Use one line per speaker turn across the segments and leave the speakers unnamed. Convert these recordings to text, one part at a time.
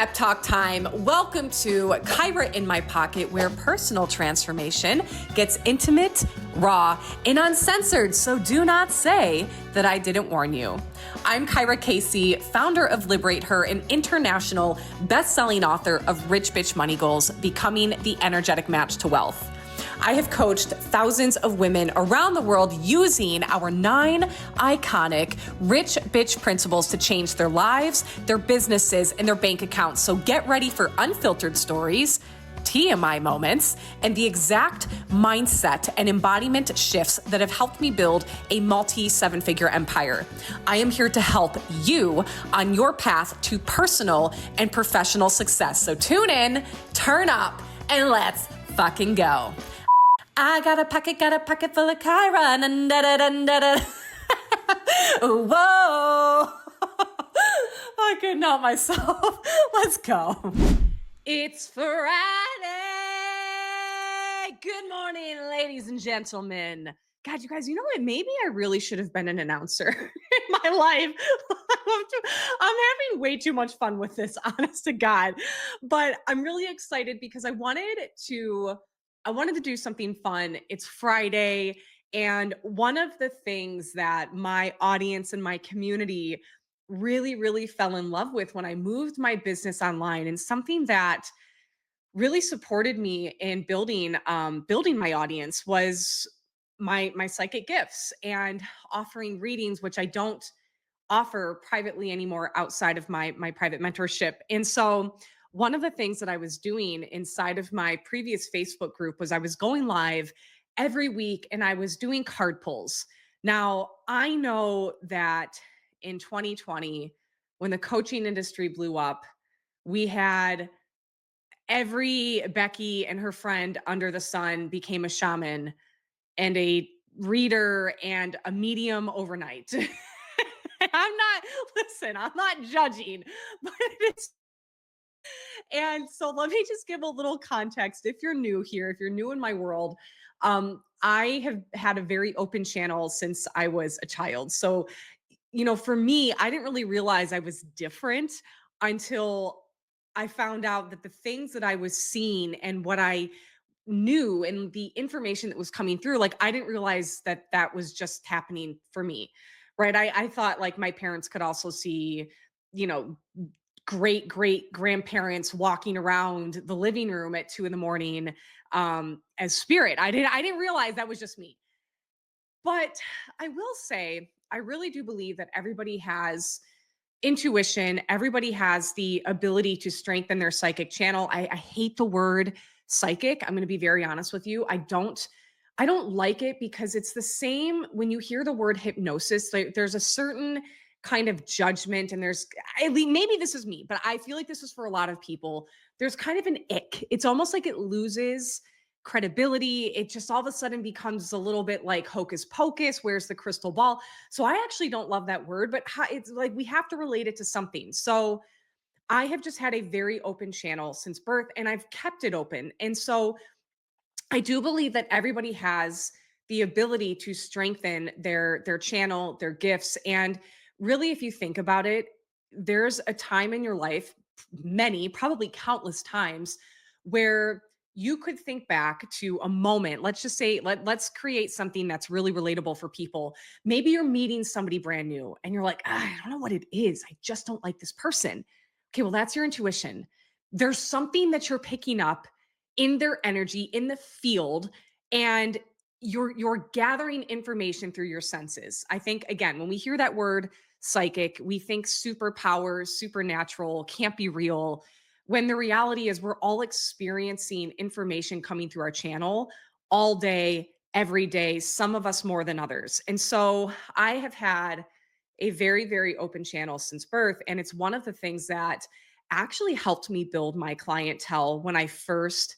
pep talk time. Welcome to Kyera in My Pocket, where personal transformation gets intimate, raw, and uncensored. So do not say that I didn't warn you. I'm Kyera Kacey, founder of Liberate Her, an international best-selling author of Rich Bitch Money Goals, Becoming the Energetic Match to Wealth. I have coached thousands of women around the world using our 9 iconic rich bitch principles to change their lives, their businesses, and their bank accounts. So get ready for unfiltered stories, TMI moments, and the exact mindset and embodiment shifts that have helped me build a multi-7-figure empire. I am here to help you on your path to personal and professional success. So tune in, turn up, and let's fucking go. I got a pocket full of Kyera. Whoa. I couldn't help myself. Let's go. It's Friday. Good morning, ladies and gentlemen. God, you guys, you know what? Maybe I really should have been an announcer in my life. I'm having way too much fun with this, honest to God. But I'm really excited because I wanted to do something fun. It's Friday. And one of the things that my audience and my community really fell in love with when I moved my business online, and something that really supported me in building my audience, was my psychic gifts and offering readings, which I don't offer privately anymore outside of my private mentorship. And so one of the things that I was doing inside of my previous Facebook group was I was going live every week and I was doing card pulls. Now, I know that in 2020, when the coaching industry blew up, we had every Becky and her friend under the sun became a shaman and a reader and a medium overnight. I'm not judging, but it's, and so let me just give a little context. If you're new here, if you're new in my world, I have had a very open channel since I was a child. So, for me, I didn't really realize I was different until I found out that the things that I was seeing and what I knew and the information that was coming through, like, I didn't realize that that was just happening for me, right? I thought like my parents could also see, you know, great grandparents walking around the living room at 2 a.m. As spirit. I didn't realize that was just me. But I will say, I really do believe that everybody has intuition. Everybody has the ability to strengthen their psychic channel. I hate the word psychic. I'm going to be very honest with you. I don't like it because it's the same when you hear the word hypnosis. Like, there's a certain kind of judgment, and there's, maybe this is me, but I feel like this is for a lot of people. There's kind of an ick. It's almost like it loses credibility. It just all of a sudden becomes a little bit like hocus pocus. Where's the crystal ball? So I actually don't love that word, but it's like we have to relate it to something. So I have just had a very open channel since birth, and I've kept it open. And so I do believe that everybody has the ability to strengthen their channel, their gifts. And really, if you think about it, there's a time in your life, many, probably countless times, where you could think back to a moment. Let's just say, let's create something that's really relatable for people. Maybe you're meeting somebody brand new and you're like, I don't know what it is. I just don't like this person. Okay, well, that's your intuition. There's something that you're picking up in their energy, in the field, and you're gathering information through your senses. I think, again, when we hear that word psychic, we think superpowers, supernatural, can't be real, when the reality is we're all experiencing information coming through our channel all day, every day, some of us more than others. And so I have had a very open channel since birth, and it's one of the things that actually helped me build my clientele when I first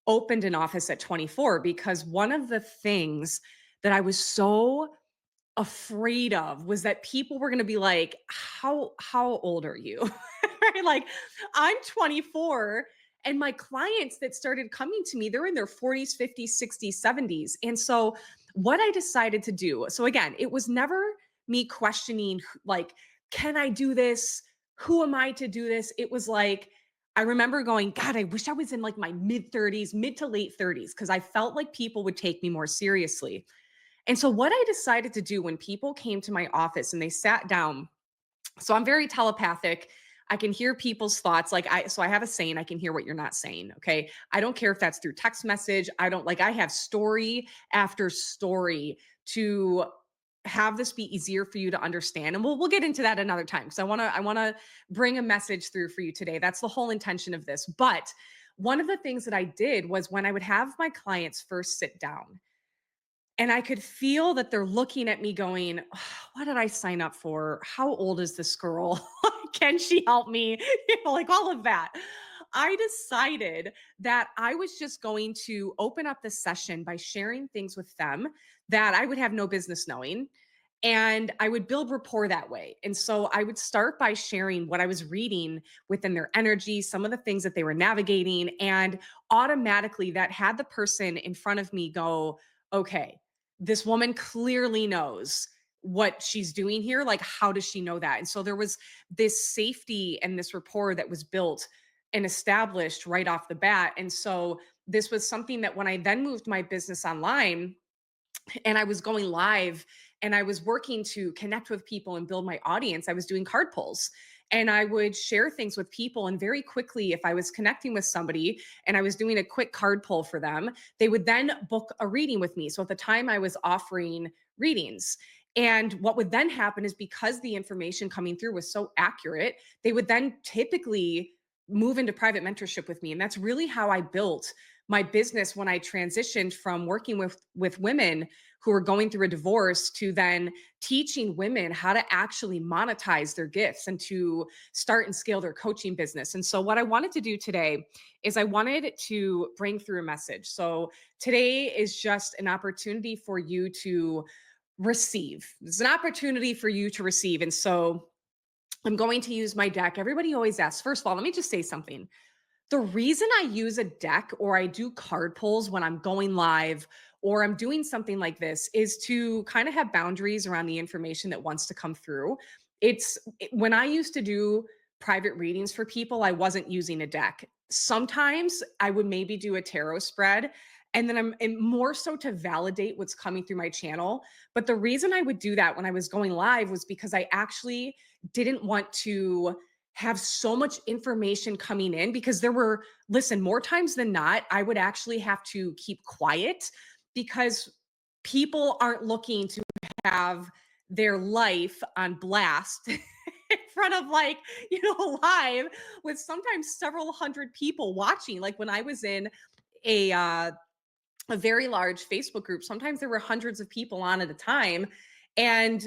opened an office at 24, because one of the things that I was so afraid of was that people were going to be like, how old are you? Right? Like, I'm 24, and my clients that started coming to me, they're in their 40s, 50s, 60s, 70s. And so what I decided to do, so again, it was never me questioning, like, can I do this? Who am I to do this? It was like, I remember going, God, I wish I was in like my mid 30s, mid to late 30s, because I felt like people would take me more seriously. And so, what I decided to do when people came to my office and they sat down, so I'm very telepathic. I can hear people's thoughts. So I have a saying, I can hear what you're not saying. Okay. I don't care if that's through text message. I don't like, I have story after story to have this be easier for you to understand. And we'll get into that another time. Because I want to bring a message through for you today. That's the whole intention of this. But one of the things that I did was when I would have my clients first sit down, and I could feel that they're looking at me going, "Oh, what did I sign up for? How old is this girl? Can she help me?" Like all of that. I decided that I was just going to open up the session by sharing things with them that I would have no business knowing. And I would build rapport that way. And so I would start by sharing what I was reading within their energy, some of the things that they were navigating. And automatically that had the person in front of me go, okay, this woman clearly knows what she's doing here. Like, how does she know that? And so there was this safety and this rapport that was built and established right off the bat. And so this was something that when I then moved my business online, and I was going live and I was working to connect with people and build my audience, I was doing card pulls. And I would share things with people. And very quickly, if I was connecting with somebody and I was doing a quick card pull for them, they would then book a reading with me. So at the time, I was offering readings. And what would then happen is because the information coming through was so accurate, they would then typically move into private mentorship with me. And that's really how I built my business when I transitioned from working with women who are going through a divorce to then teaching women how to actually monetize their gifts and to start and scale their coaching business. And so what I wanted to do today is I wanted to bring through a message. So today is just an opportunity for you to receive. It's an opportunity for you to receive. And so I'm going to use my deck. Everybody always asks, first of all, let me just say something. The reason I use a deck or I do card pulls when I'm going live or I'm doing something like this is to kind of have boundaries around the information that wants to come through. When I used to do private readings for people, I wasn't using a deck. Sometimes I would maybe do a tarot spread, and then and more so to validate what's coming through my channel. But the reason I would do that when I was going live was because I actually didn't want to have so much information coming in, because listen, more times than not, I would actually have to keep quiet because people aren't looking to have their life on blast in front of live with sometimes several hundred people watching. Like when I was in a a very large Facebook group, sometimes there were hundreds of people on at a time. And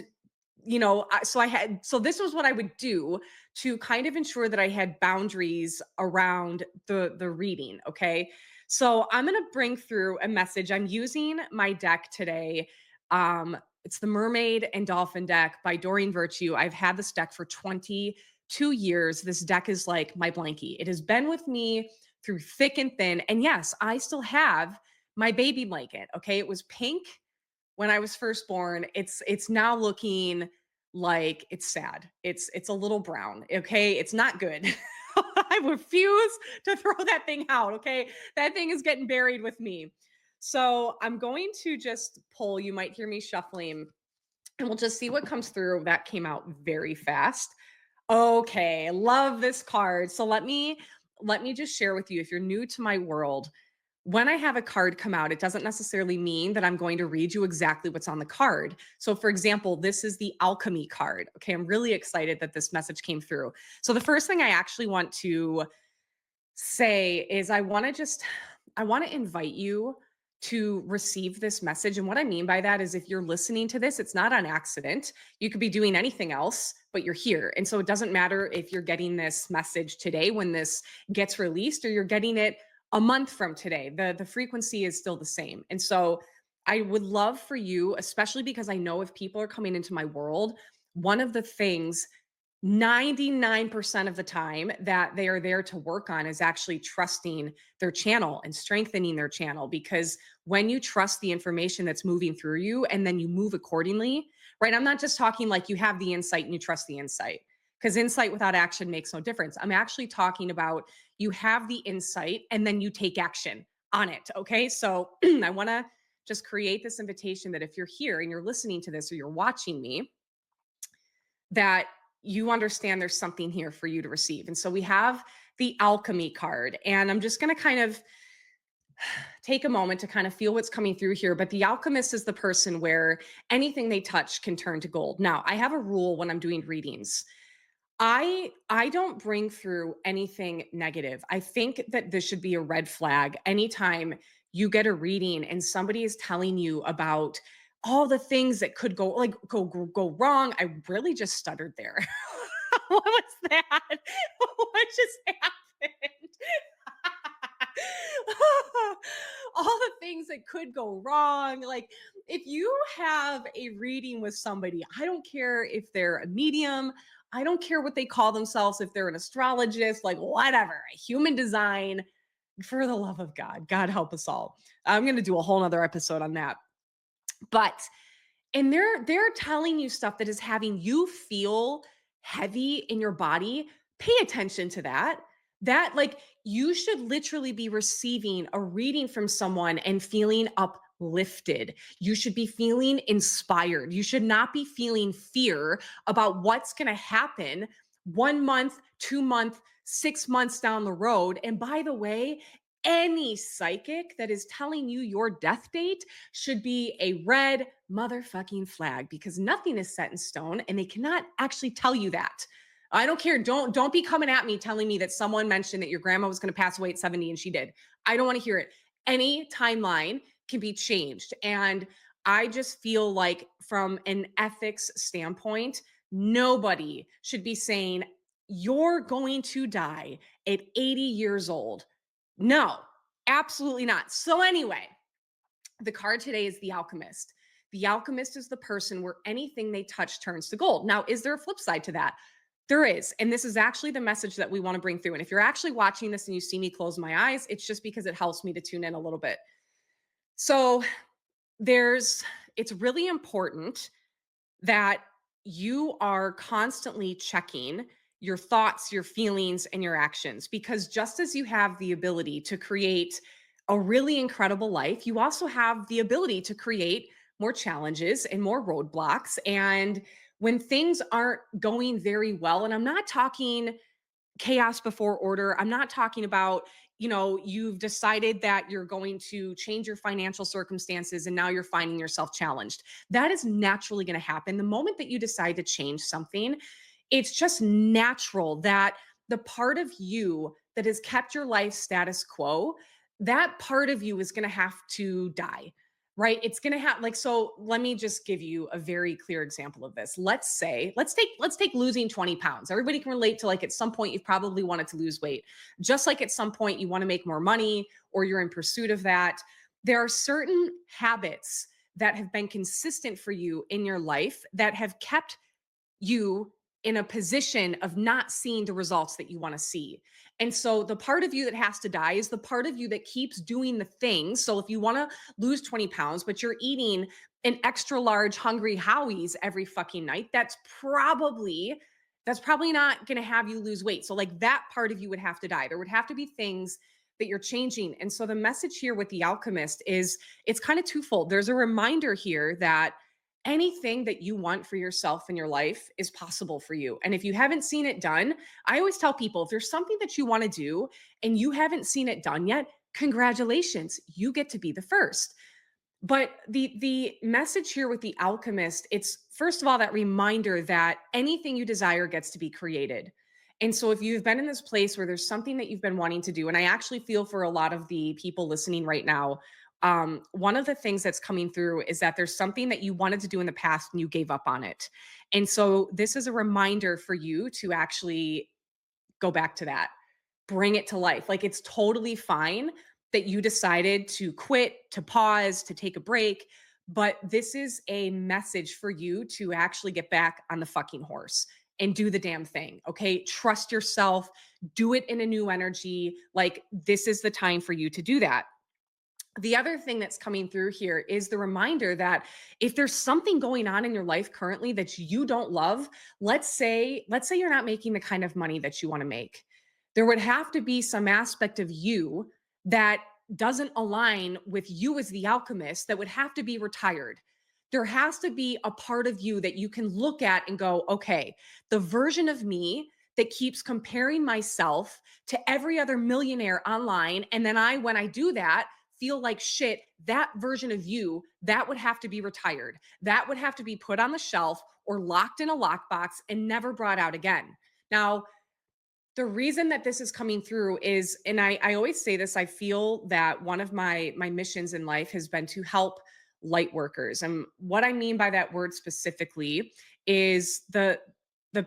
so this was what I would do to kind of ensure that I had boundaries around the reading. Okay. So I'm going to bring through a message. I'm using my deck today. It's the Mermaid and Dolphin deck by Doreen Virtue. I've had this deck for 22 years. This deck is like my blankie. It has been with me through thick and thin. And yes, I still have my baby blanket. Okay. It was pink when I was first born. It's now looking like it's sad. It's a little brown. Okay. It's not good. I refuse to throw that thing out. Okay. That thing is getting buried with me. So I'm going to just pull. You might hear me shuffling and we'll just see what comes through. That came out very fast. Okay. Love this card. So let me just share with you, if you're new to my world, when I have a card come out, it doesn't necessarily mean that I'm going to read you exactly what's on the card. So, for example, this is the Alchemy card. Okay, I'm really excited that this message came through. So, the first thing I actually want to say is I want to invite you to receive this message. And what I mean by that is if you're listening to this, it's not on accident. You could be doing anything else, but you're here. And so it doesn't matter if you're getting this message today when this gets released or you're getting it a month from today. The frequency is still the same. And so I would love for you, especially because I know if people are coming into my world, one of the things 99% of the time that they are there to work on is actually trusting their channel and strengthening their channel. Because when you trust the information that's moving through you and then you move accordingly, right? I'm not just talking like you have the insight and you trust the insight. because insight without action makes no difference. I'm actually talking about you have the insight and then you take action on it. Okay. So I want to just create this invitation that if you're here and you're listening to this or you're watching me, that you understand there's something here for you to receive. And so we have the alchemy card, and I'm just going to kind of take a moment to kind of feel what's coming through here. But the alchemist is the person where anything they touch can turn to gold. Now, I have a rule when I'm doing readings. I don't bring through anything negative. I think that this should be a red flag anytime you get a reading and somebody is telling you about all the things that could go wrong. I really just stuttered there. What was that? What just happened? All the things that could go wrong. Like, if you have a reading with somebody, I don't care if they're a medium, I don't care what they call themselves, if they're an astrologist, like whatever, human design, for the love of God, God help us all. I'm going to do a whole nother episode on that. But and they're telling you stuff that is having you feel heavy in your body. Pay attention to that. That, like, you should literally be receiving a reading from someone and feeling uplifted. You should be feeling inspired. You should not be feeling fear about what's going to happen 1 month, 2 month, 6 months down the road. And by the way, any psychic that is telling you your death date should be a red motherfucking flag, because nothing is set in stone and they cannot actually tell you that. I don't care. Don't be coming at me telling me that someone mentioned that your grandma was going to pass away at 70 and she did. I don't want to hear it. Any timeline can be changed. And I just feel like, from an ethics standpoint, nobody should be saying you're going to die at 80 years old. No, absolutely not. So anyway, the card today is the Alchemist. The Alchemist is the person where anything they touch turns to gold. Now, is there a flip side to that? There is. And this is actually the message that we want to bring through. And if you're actually watching this and you see me close my eyes, it's just because it helps me to tune in a little bit. So it's really important that you are constantly checking your thoughts, your feelings, and your actions, because just as you have the ability to create a really incredible life, you also have the ability to create more challenges and more roadblocks. And when things aren't going very well, and I'm not talking chaos before order. I'm not talking about, you've decided that you're going to change your financial circumstances and now you're finding yourself challenged. That is naturally going to happen. The moment that you decide to change something, it's just natural that the part of you that has kept your life status quo, that part of you is going to have to die. Right? It's going to have, like, so let me just give you a very clear example of this. Let's take losing 20 pounds. Everybody can relate to, like, at some point you've probably wanted to lose weight. Just like at some point you want to make more money or you're in pursuit of that. There are certain habits that have been consistent for you in your life that have kept you in a position of not seeing the results that you want to see. And so the part of you that has to die is the part of you that keeps doing the things. So if you want to lose 20 pounds, but you're eating an extra large Hungry Howie's every fucking night, that's probably not going to have you lose weight. So, like, that part of you would have to die. There would have to be things that you're changing. And so the message here with the Alchemist is, it's kind of twofold. There's a reminder here that anything that you want for yourself in your life is possible for you. And if you haven't seen it done, I always tell people, if there's something that you want to do and you haven't seen it done yet, congratulations, you get to be the first. But the message here with the Alchemist, it's first of all that reminder that anything you desire gets to be created. And so if you've been in this place where there's something that you've been wanting to do, and I actually feel for a lot of the people listening right now, one of the things that's coming through is that there's something that you wanted to do in the past and you gave up on it. And so this is a reminder for you to actually go back to that, bring it to life. Like, it's totally fine that you decided to quit, to pause, to take a break. But this is a message for you to actually get back on the fucking horse and do the damn thing. Okay. Trust yourself, do it in a new energy. Like, this is the time for you to do that. The other thing that's coming through here is the reminder that if there's something going on in your life currently that you don't love, let's say you're not making the kind of money that you want to make. There would have to be some aspect of you that doesn't align with you as the alchemist that would have to be retired. There has to be a part of you that you can look at and go, okay, the version of me that keeps comparing myself to every other millionaire online. And then when I do that, feel like shit, that version of you, that would have to be retired. That would have to be put on the shelf or locked in a lockbox and never brought out again. Now, the reason that this is coming through is, and I always say this, I feel that one of my missions in life has been to help light workers. And what I mean by that word specifically is the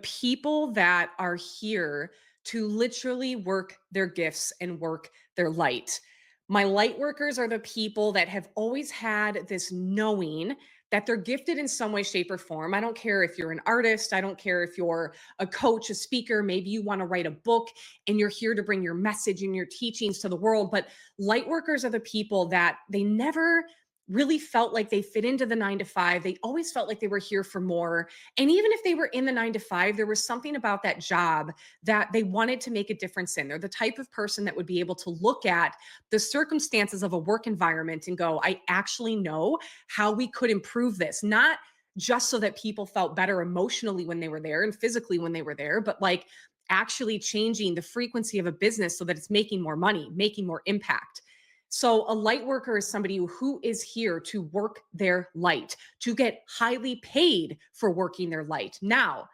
people that are here to literally work their gifts and work their light. My light workers are the people that have always had this knowing that they're gifted in some way, shape, or form. I don't care if you're an artist. I don't care if you're a coach, a speaker. Maybe you want to write a book and you're here to bring your message and your teachings to the world. But light workers are the people that they never really felt like they fit into the 9 to 5. They always felt like they were here for more. And even if they were in the 9 to 5, there was something about that job that they wanted to make a difference in. They're the type of person that would be able to look at the circumstances of a work environment and go, I actually know how we could improve this, not just so that people felt better emotionally when they were there and physically when they were there, but like actually changing the frequency of a business so that it's making more money, making more impact. So, a light worker is somebody who is here to work their light, to get highly paid for working their light. Now,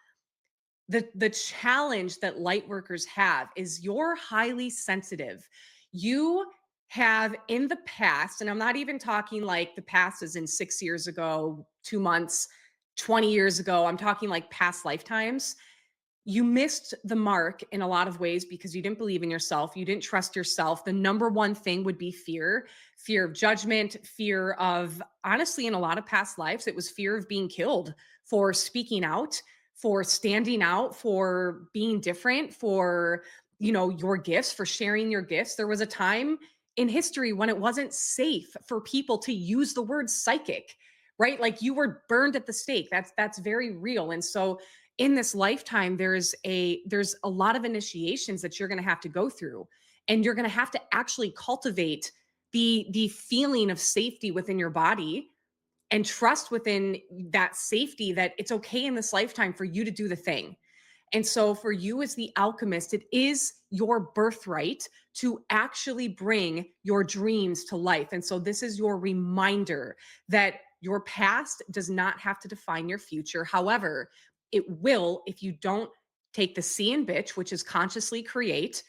the challenge that light workers have is you're highly sensitive. You have in the past, and I'm not even talking like the past is in 6 years ago, 2 months, 20 years ago. I'm talking like past lifetimes. You missed the mark in a lot of ways because you didn't believe in yourself. You didn't trust yourself. The number one thing would be fear of judgment, fear of, honestly, in a lot of past lives, it was fear of being killed for speaking out, for standing out, for being different, for, your gifts, for sharing your gifts. There was a time in history when it wasn't safe for people to use the word psychic, right? Like you were burned at the stake. That's very real. And so in this lifetime there's a lot of initiations that you're going to have to go through, and you're going to have to actually cultivate the feeling of safety within your body and trust within that safety that it's okay in this lifetime for you to do the thing. And so, for you as the alchemist, it is your birthright to actually bring your dreams to life. And so, this is your reminder that your past does not have to define your future. However, it will if you don't take the C in bitch, which is consciously create.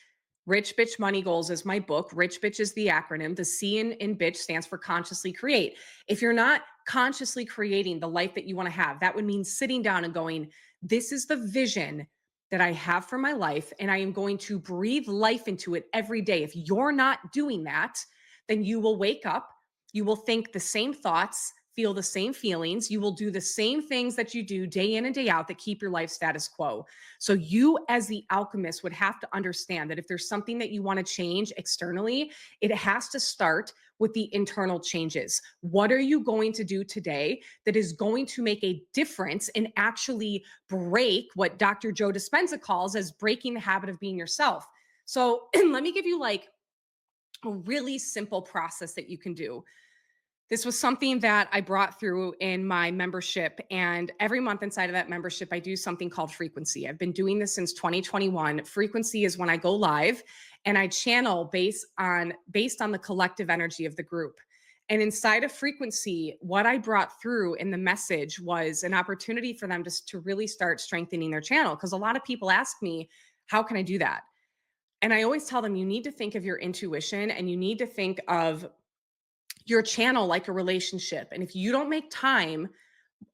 Rich Bitch Money Goals is my book. Rich Bitch is the acronym. The C in bitch stands for consciously create. If you're not consciously creating the life that you want to have, that would mean sitting down and going, this is the vision that I have for my life, and I am going to breathe life into it every day. If you're not doing that, then you will wake up, you will think the same thoughts, feel the same feelings, you will do the same things that you do day in and day out that keep your life status quo. So, you as the alchemist would have to understand that if there's something that you want to change externally, it has to start with the internal changes. What are you going to do today that is going to make a difference and actually break what Dr. Joe Dispenza calls as breaking the habit of being yourself? So let me give you like a really simple process that you can do. This was something that I brought through in my membership. And every month inside of that membership, I do something called frequency. I've been doing this since 2021. Frequency is when I go live and I channel based on the collective energy of the group. And inside of frequency, what I brought through in the message was an opportunity for them to really start strengthening their channel. Because a lot of people ask me, how can I do that? And I always tell them, you need to think of your intuition and you need to think of your channel like a relationship. And if you don't make time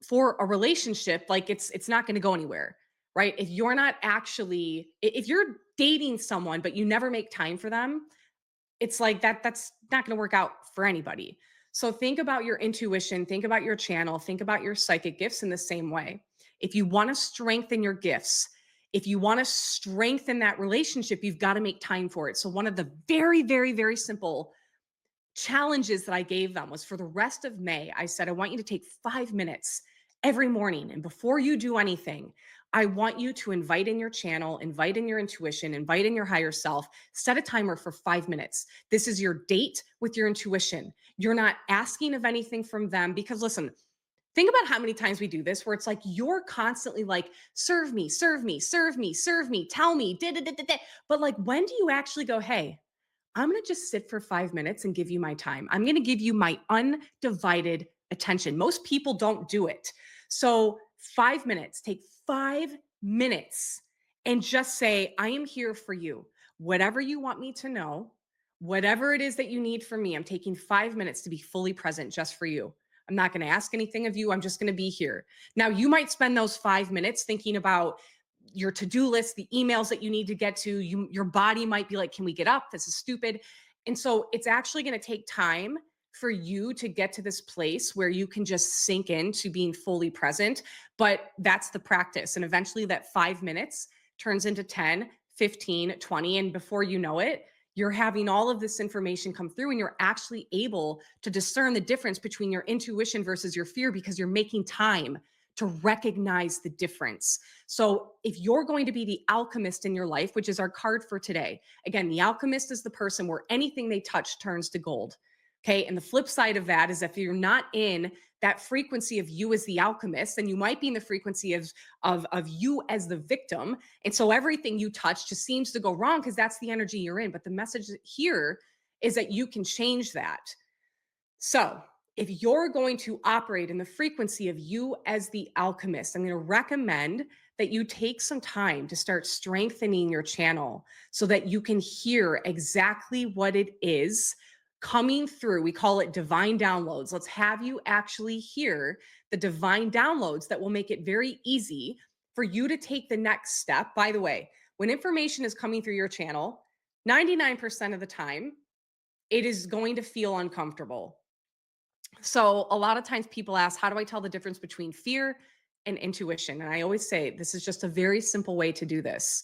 for a relationship, like it's not going to go anywhere, right? If you're not actually, if you're dating someone but you never make time for them, it's like that's not going to work out for anybody. So think about your intuition, think about your channel, think about your psychic gifts in the same way. If you want to strengthen your gifts, if you want to strengthen that relationship, you've got to make time for it. So one of the very, very, very simple challenges that I gave them was for the rest of May, I said, I want you to take 5 minutes every morning. And before you do anything, I want you to invite in your channel, invite in your intuition, invite in your higher self, set a timer for 5 minutes. This is your date with your intuition. You're not asking of anything from them because listen, think about how many times we do this where it's like you're constantly like, serve me, serve me, serve me, serve me, tell me, da, da, da, da, da. But like, when do you actually go, hey, I'm going to just sit for 5 minutes and give you my time. I'm going to give you my undivided attention. Most people don't do it. So 5 minutes, take 5 minutes and just say, I am here for you. Whatever you want me to know, whatever it is that you need from me, I'm taking 5 minutes to be fully present just for you. I'm not going to ask anything of you. I'm just going to be here. Now, you might spend those 5 minutes thinking about your to-do list, the emails that you need to get to. Your body might be like, can we get up? This is stupid. And so it's actually going to take time for you to get to this place where you can just sink into being fully present. But that's the practice. And eventually that 5 minutes turns into 10, 15, 20. And before you know it, you're having all of this information come through and you're actually able to discern the difference between your intuition versus your fear because you're making time to recognize the difference. So if you're going to be the alchemist in your life, which is our card for today, again, the alchemist is the person where anything they touch turns to gold. Okay. And the flip side of that is if you're not in that frequency of you as the alchemist, then you might be in the frequency of you as the victim. And so everything you touch just seems to go wrong because that's the energy you're in. But the message here is that you can change that. So if you're going to operate in the frequency of you as the alchemist, I'm going to recommend that you take some time to start strengthening your channel so that you can hear exactly what it is coming through. We call it divine downloads. Let's have you actually hear the divine downloads that will make it very easy for you to take the next step. By the way, when information is coming through your channel, 99% of the time, it is going to feel uncomfortable. So a lot of times people ask, how do I tell the difference between fear and intuition? And I always say, this is just a very simple way to do this.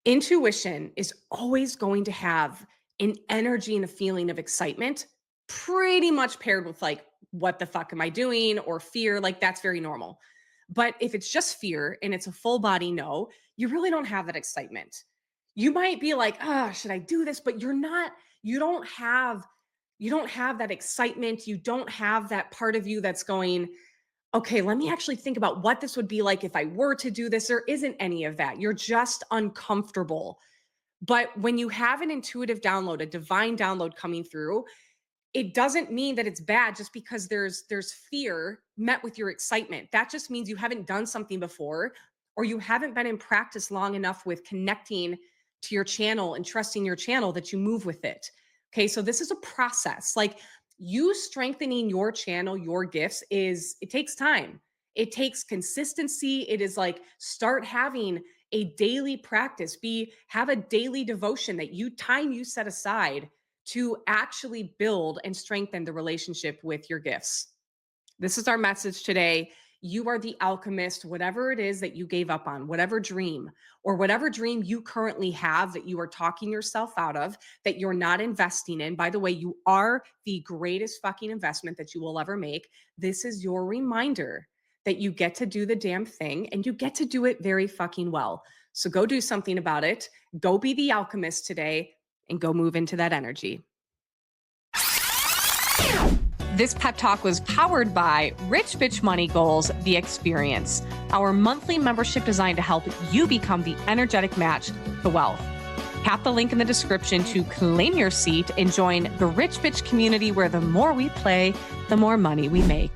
Intuition is always going to have an energy and a feeling of excitement, pretty much paired with like, what the fuck am I doing? Or fear, like that's very normal. But if it's just fear and it's a full body no, you really don't have that excitement. You might be like, should I do this? But you don't have that excitement. You don't have that part of you that's going, okay, let me actually think about what this would be like if I were to do this. There isn't any of that. You're just uncomfortable. But when you have an intuitive download, a divine download coming through, it doesn't mean that it's bad just because there's fear met with your excitement. That just means you haven't done something before, or you haven't been in practice long enough with connecting to your channel and trusting your channel that you move with it. Okay, so this is a process. Like you strengthening your channel, your gifts it takes time. It takes consistency. It is like start having a daily practice, have a daily devotion that you set aside to actually build and strengthen the relationship with your gifts. This is our message today. You are the alchemist, whatever it is that you gave up on, whatever dream you currently have that you are talking yourself out of, that you're not investing in. By the way, you are the greatest fucking investment that you will ever make. This is your reminder that you get to do the damn thing and you get to do it very fucking well. So go do something about it. Go be the alchemist today and go move into that energy. This pep talk was powered by Rich Bitch Money Goals, The Experience, our monthly membership designed to help you become the energetic match to wealth. Tap the link in the description to claim your seat and join the Rich Bitch community where the more we play, the more money we make.